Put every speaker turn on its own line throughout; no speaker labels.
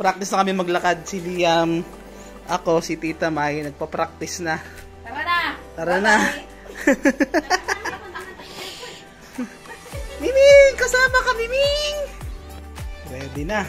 Nagpa-practice na kami maglakad. Si Liam, ako, si Tita May, nagpa-practice na.
Tara na!
Tara na! Miming! Kasama ka, Miming! Ready na.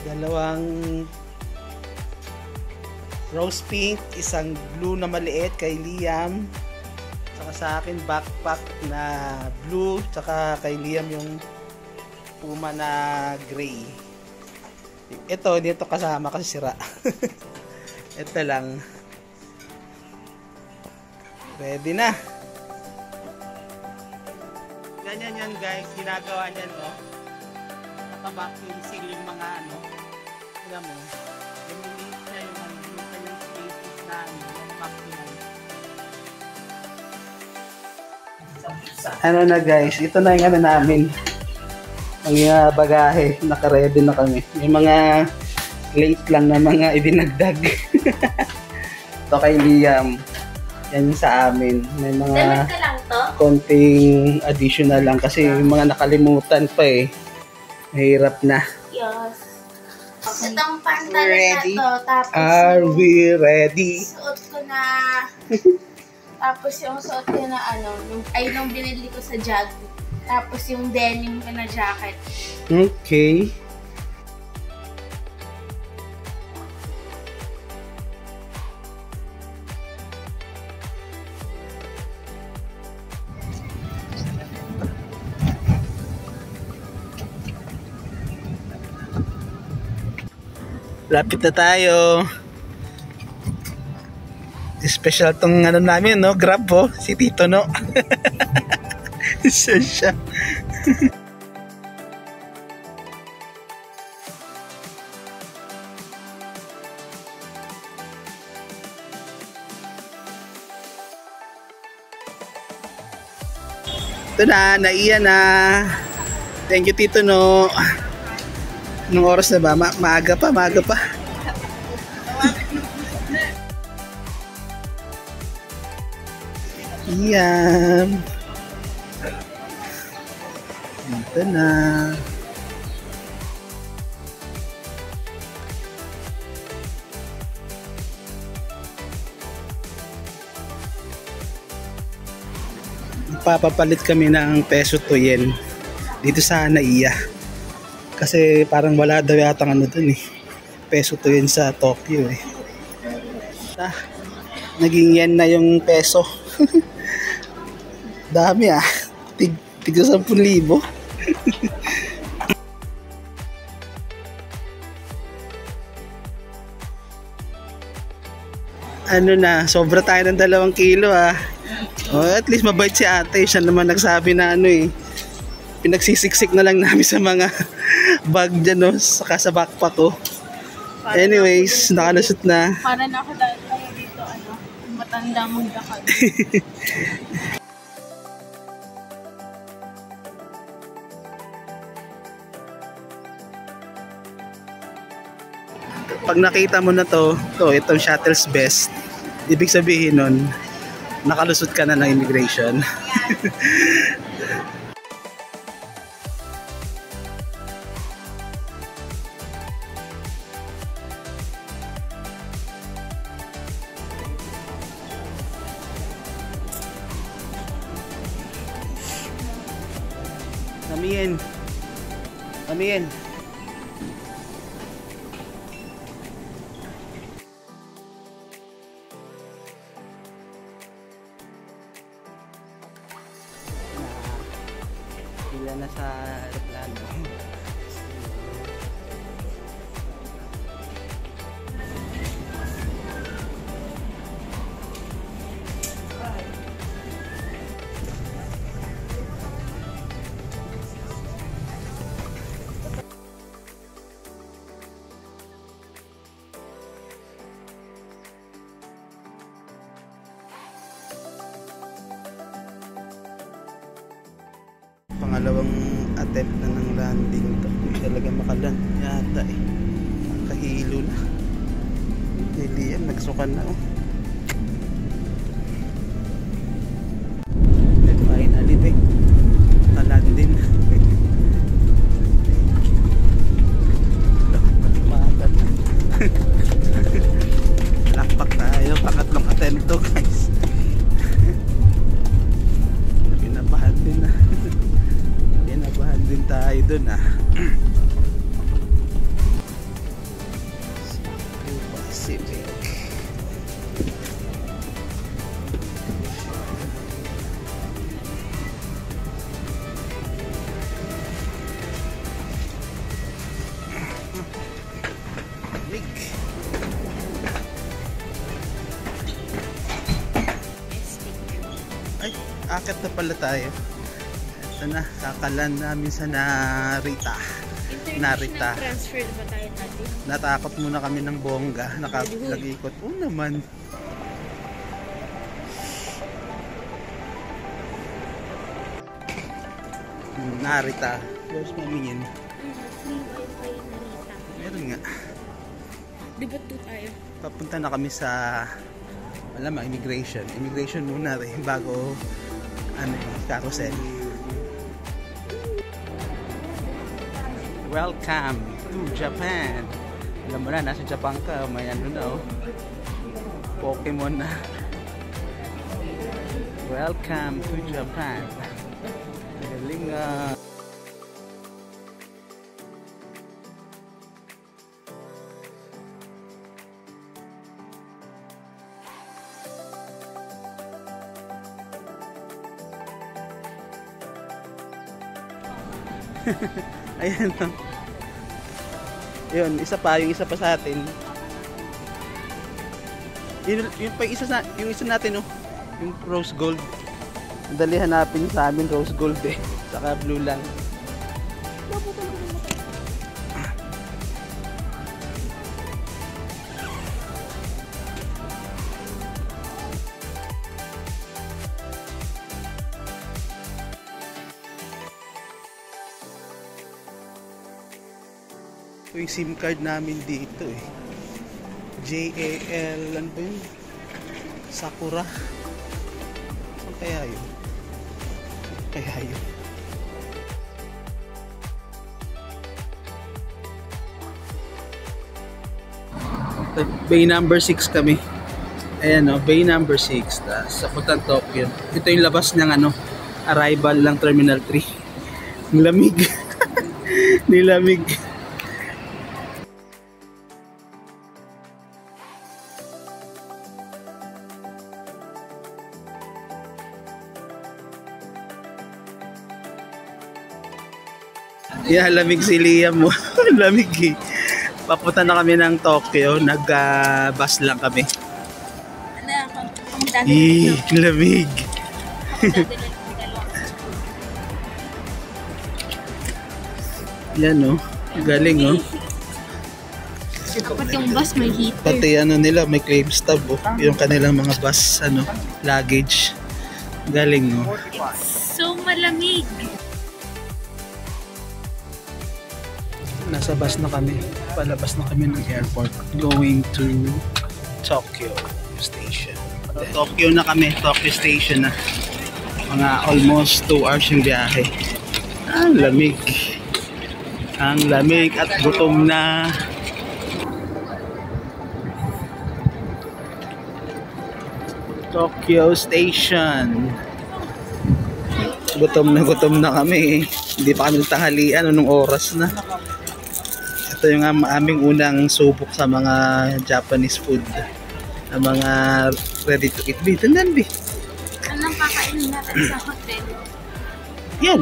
Dalawang rose pink, isang blue na maliit kay Liam. Saka sa akin backpack na blue, saka kay Liam yung puma na gray. Ito, hindi ito kasama kasi sira. Ito lang. Ready na. Ganyan yan guys, ginagawa niyan, no? Naka-vacuum seal yung mga ano. Alam mo, eliminate niya yung kanyang spaces na yung vacuum. Ano na guys, ito na yung ano namin. Ang bagahe, naka-ready na kami. May mga late lang na mga ibinagdag. Ito kay Liam. Yan yung sa amin. May mga konting additional lang kasi yung mga nakalimutan pa eh. Mahirap na.
Yes. Itong pantalon na to, tapos
Are we ready?
suot ko na, tapos yung suot ko na ano, nung binili ko sa Jag. Tapos yung denim ko na jacket.
Okay. Lapit na tayo. Special tong ano namin, no? Grab po. Si Tito, no? siya. Ito na, naiya na. Thank you, Tito, no? Anong oras na ba? Maaga pa. Yan. Dito na. Papapalit kami ng peso to yen dito sa Naiya. Kasi parang wala daw yata ano dun eh. Peso to yen sa Tokyo eh. Naging yen na yung peso. Dami ah. Tiga 10,000. Ano na, sobra tayo ng 2 kilo ah. Oh, at least mabait si ate. Siya naman nagsabi na ano eh. Pinagsisiksik na lang namin sa mga bag dyan, no? Saka sa backpack ko. Anyways, nakalusot na.
Para nakadaan tayo dito, ano, matanda mong lakad.
Pag nakita mo na itong shuttle's best, ibig sabihin nun, nakalusot ka na ng immigration. Amin. Pila na sa aeroplano. Pangalawang attempt na ng landing to. Hindi talaga makaland yata eh. Kahilo na. Hindi yan, nagsukan na oh. Finally din. Nakaland din. to guys. Kinabahan din na. Kinabahan din tayo dun Pacific. Ay, akit na pala tayo. Ito na, kakalan namin sa Narita.
International transfer ba tayo natin?
Natakot muna kami ng bongga. Nag-ikot. Oo naman. Narita. Where's mami yun?
Free wifi Narita.
Meron nga.
Di ba to tayo?
Papunta na kami sa immigration. Immigration muna rin bago carousel. Welcome to Japan. Alam mo na, nasa Japan ka. May Pokemon na. Welcome to Japan. Galing ayan o. Yun, yung isa pa sa atin. Yung isa natin yung rose gold. Dali hanapin sa amin rose gold saka blue lang. Ito yung SIM card namin dito JAL, ano ba yun? Sakura. Saan kaya yun? Bay number 6 kami. Ayan Bay number 6. Sa Putan, Tokyo. Ito yung labas ng arrival ng Terminal 3. Nilamig. Nilamig. Yeah, lamig si Liam mo. Lamig Papunta na kami ng Tokyo. Nag-bus lang kami. Lamig. Yan galing
Dapat yung bus may heater.
Pati nila may claim stub yung kanilang mga bus luggage. Galing
So malamig.
Nasa bus na kami. Palabas na kami ng airport. Going to Tokyo Station. Tokyo na kami. Tokyo Station na. Mga almost 2 hours yung biyahe. Ang lamig. Ang lamig at gutom na. Tokyo Station. Gutom na kami. Hindi pa kami tanghalian. Anong oras na? Ito yung aming unang subok sa mga Japanese food. Ang mga ready to eat. Tandan
Anong kakainin natin sa hotel?
Yan.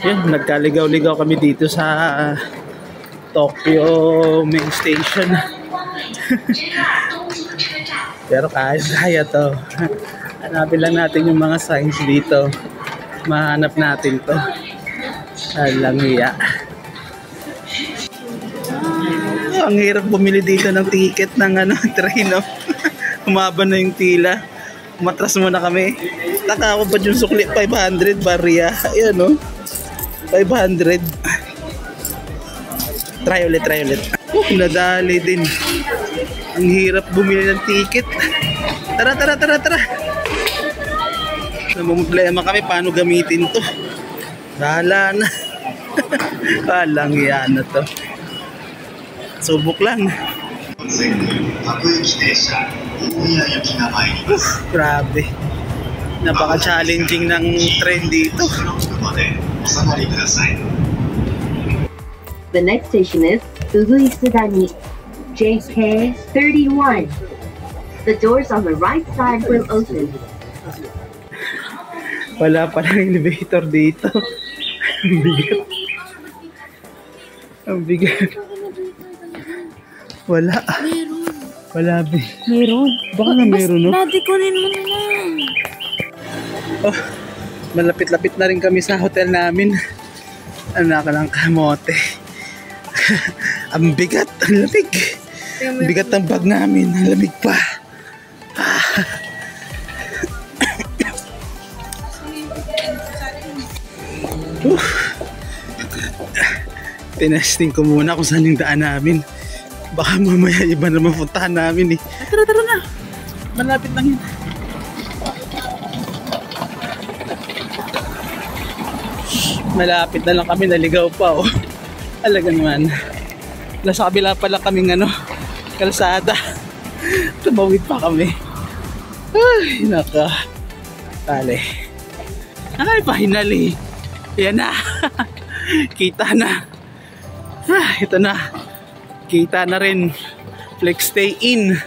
Yan, nagkaligaw-ligaw kami dito sa Tokyo main station. Pero kaya to. Hanapin lang natin yung mga signs dito. Mahanap natin to. Alang iya. Ang hirap bumili dito ng ticket ng train. Humaba na yung tila. Umatras muna kami. Taka ako ba yung sukli? 500 barya. Ayan 500. Try ulit. Nadali din. Ang hirap bumili ng ticket. Tara. Namumblema kami paano gamitin to. Bahala na. Walang yan na to. Subok lang. Grabe. Napaka-challenging ng train dito.
The next station is Ugui Sudani, JK31. The doors on the right side will open.
Wala palang elevator dito. Ang bigat. Ang bigat. Wala. Wala, be.
Meron.
Baka na meron, no?
Dati kunin mo na lang.
Oh, malapit-lapit na rin kami sa hotel namin. Anak ng kamote. Ang bigat, ang lamig. Ang bigat ng bag namin, ang lamig pa. Tinesting ko muna kung saan yung daan namin. Baka mamaya iba naman puntahan namin eh. Tara, tara na. Malapit lang yun. Malapit na lang kami, naligaw pa oh. Alaga naman. Nasa kabila pala kaming kalsada. Tumawid pa kami. Ay, naka. Tali. Ay, finally. Yan na. Kita na. Ito na. Kita na rin. Flex stay in.